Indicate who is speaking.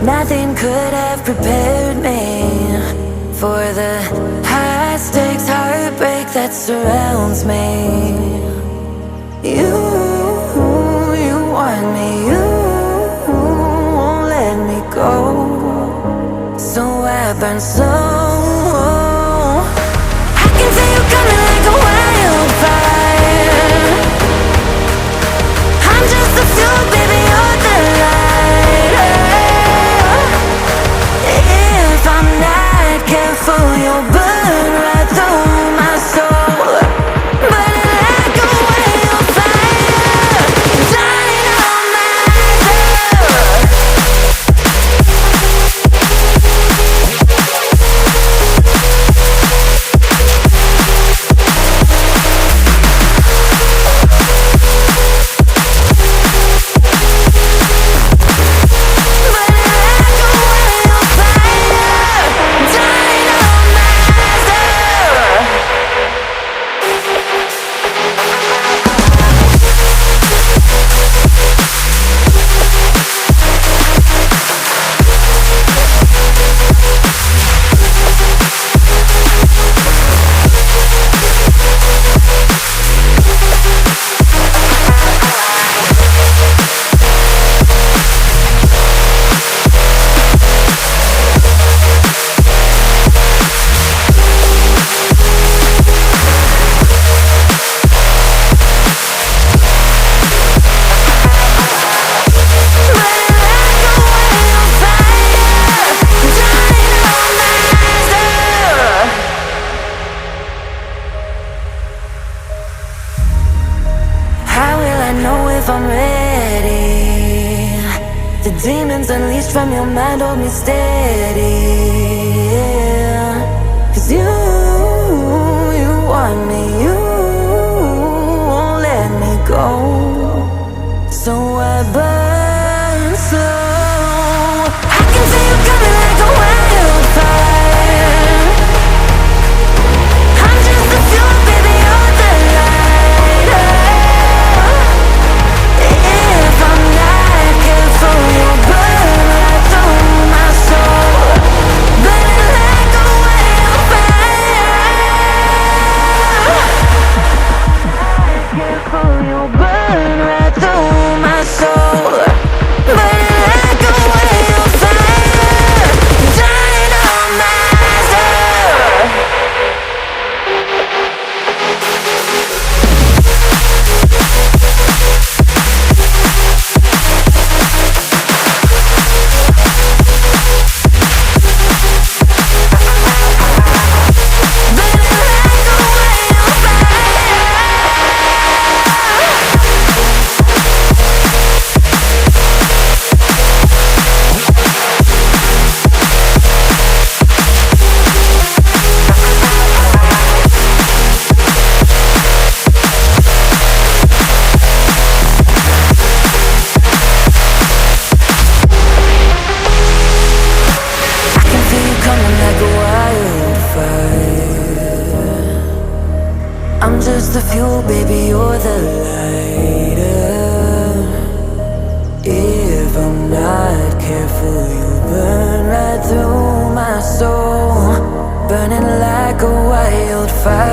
Speaker 1: Nothing could have prepared me for the high stakes heartbreak that surrounds me. You want me, you won't let me go. So I burn slow. I can feel you coming like a wildfire. I'm just the fuel, baby, you're the lighter. If I'm not careful, you'll burn right through my soul. Burning like a wildfire, dying on myself. If I'm ready, the demons unleashed from your mind hold me steady. Yeah. 'Cause you want me, you won't let me go. So I burn slow. I can feel you coming like a wildfire. I'm just the fuel, baby, you're the lighter. If I'm not careful, you'll burn right through my soul. Burning like a wildfire. Careful, you'll burn right through my soul. Burning like a wildfire, dying on myself. I'm just the fuel, baby, you're the lighter. If I'm not careful, you'll burn right through my soul. Burning like a wildfire.